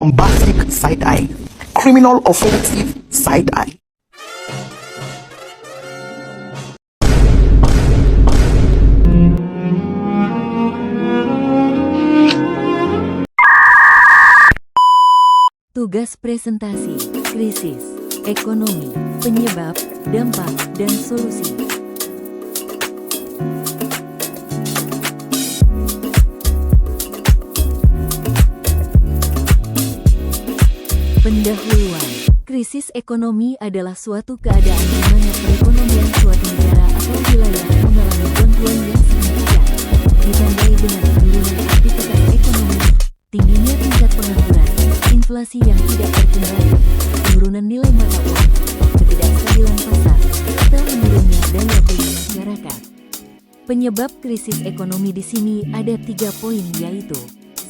bombastic side-eye, criminal offensive side-eye. Tugas presentasi, krisis, ekonomi, penyebab, dampak, dan solusi. Pendahuluan, krisis ekonomi adalah suatu keadaan di mana perekonomian suatu negara atau wilayah mengalami gangguan yang signifikan, ditandai dengan penurunan aktivitas ekonomi, tingginya tingkat pengangguran, inflasi yang tidak terkendali, penurunan nilai mata uang, ketidakstabilan pasar, serta menurunnya daya beli masyarakat. Penyebab krisis ekonomi di sini ada 3 poin, yaitu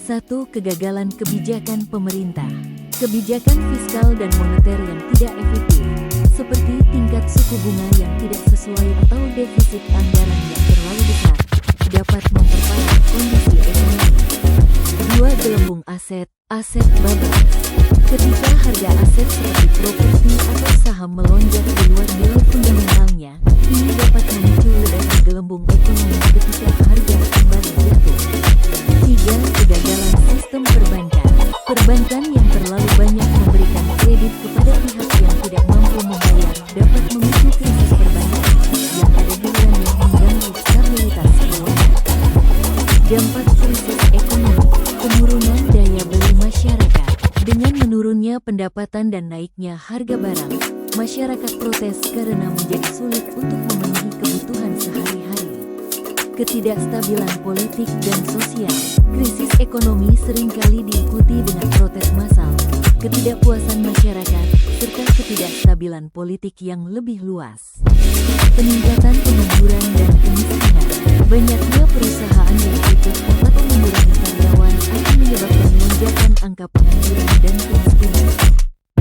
1. Kegagalan kebijakan pemerintah. Kebijakan fiskal dan moneter yang tidak efektif, seperti tingkat suku bunga yang tidak sesuai atau defisit anggaran yang terlalu besar, dapat memperparah kondisi ekonomi. 2. Gelembung aset bubble. Ketika harga aset seperti properti atau saham melonjak di luar nilai fundamentalnya, ini dapat memicu ledakan gelembung ekonomi ketika harga kembali jatuh. 3. Kegagalan sistem perbankan. Perbankan yang terlalu banyak memberikan kredit kepada pihak yang tidak mampu membayar dapat memicu krisis perbankan yang pada gilirannya mengganggu stabilitas keuangan. Dampak krisis ekonomi, penurunan daya beli masyarakat. Dengan menurunnya pendapatan dan naiknya harga barang, masyarakat protes karena menjadi sulit untuk memenuhi kebutuhan sehari-hari. Ketidakstabilan politik dan sosial. Krisis ekonomi seringkali diikuti dengan protes massal, ketidakpuasan masyarakat, serta ketidakstabilan politik yang lebih luas. Peningkatan pengangguran dan kemiskinan. Banyaknya perusahaan yang tutup atau mengurangi karyawan akan menyebabkan lonjakan angka pengangguran dan kemiskinan.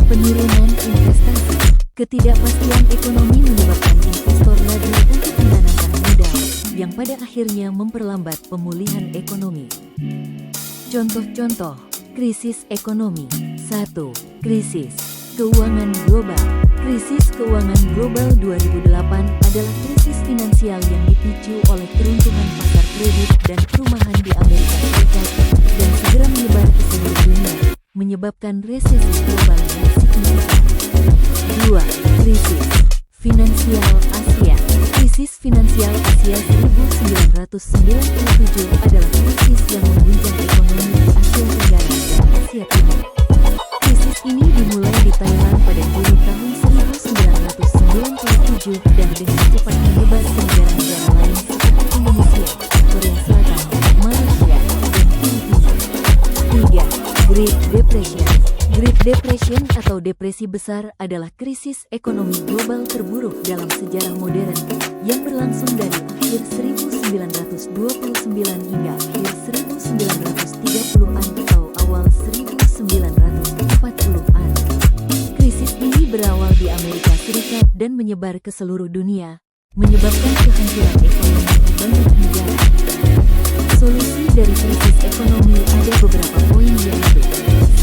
Penurunan investasi. Ketidakpastian ekonomi menyebabkan investor ragu untuk menanamkan modal, yang pada akhirnya memperlambat pemulihan ekonomi. Contoh-contoh krisis ekonomi. 1. Krisis keuangan global. Krisis keuangan global 2008 adalah krisis finansial yang dipicu oleh keruntuhan pasar kredit dan perumahan di Amerika Serikat dan segera menyebar ke seluruh dunia, menyebabkan resesi global yang signifikan. 2. Krisis finansial Asia. Krisis finansial Asia 1997 adalah krisis yang mengguncang ekonomi di Asia Tenggara dan Asia Timur. Krisis ini dimulai di Thailand pada Juli tahun 1997 dan dengan cepat menyebar ke negara-negara lain seperti Indonesia, Korea Selatan, Malaysia, dan Filipina. 3. Great Depression. Great Depression atau depresi besar adalah krisis ekonomi global terburuk dalam sejarah modern yang berlangsung dari akhir 1929 hingga akhir 1930-an atau awal 1940-an. Krisis ini berawal di Amerika Serikat dan menyebar ke seluruh dunia, menyebabkan kehancuran ekonomi di banyak negara. Solusi dari krisis ekonomi ada beberapa poin, yaitu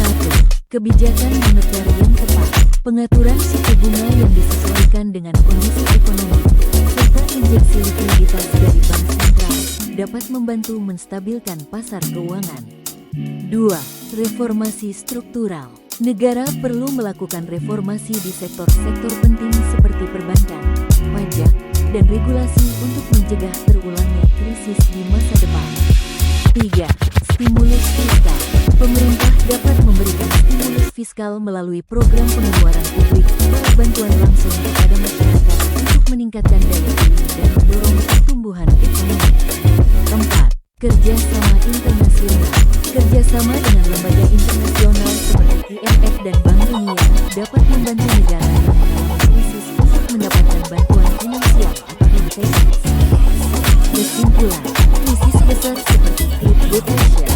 1. Kebijakan moneter yang tepat. Pengaturan suku bunga yang disesuaikan dengan kondisi ekonomi, serta injeksi likuiditas dari bank sentral dapat membantu menstabilkan pasar keuangan. 2. Reformasi struktural. Negara perlu melakukan reformasi di sektor-sektor penting seperti perbankan, pajak, dan regulasi untuk mencegah terulangnya krisis di masa depan. 3. Stimulus fiskal. Pemerintah dapat memberikan stimulus fiskal melalui program pengeluaran publik atau bantuan langsung kepada masyarakat untuk meningkatkan daya beli dan mendorong pertumbuhan ekonomi. 4. Kerjasama internasional. Kerjasama dengan lembaga internasional seperti IMF dan Bank Dunia dapat membantu negara yang mengalami krisis untuk mendapatkan bantuan finansial atau investasi. Kesimpulan, krisis besar seperti Great Depression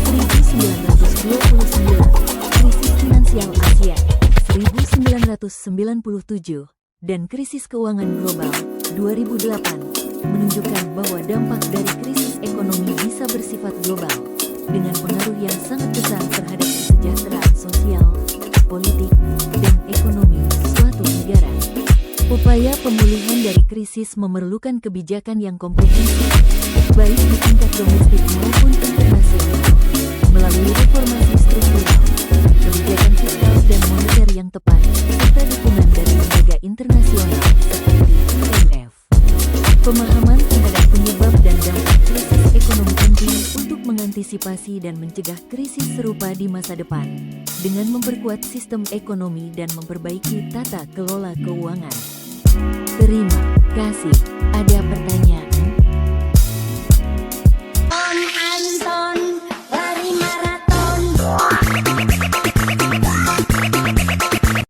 1929, krisis finansial Asia 1997, dan krisis keuangan global 2008 menunjukkan bahwa dampak dari krisis ekonomi bisa bersifat global dengan pengaruh yang sangat besar terhadap kesejahteraan sosial, politik, dan ekonomi suatu negara. Upaya pemulihan dari krisis memerlukan kebijakan yang komprehensif, baik di tingkat domestik maupun internasional, melalui reformasi struktural, kebijakan fiskal dan moneter yang tepat, serta dukungan dari lembaga internasional seperti IMF. Pemahaman terhadap penyebab dan dampak krisis ekonomi penting untuk mengantisipasi dan mencegah krisis serupa di masa depan, dengan memperkuat sistem ekonomi dan memperbaiki tata kelola keuangan. Terima kasih.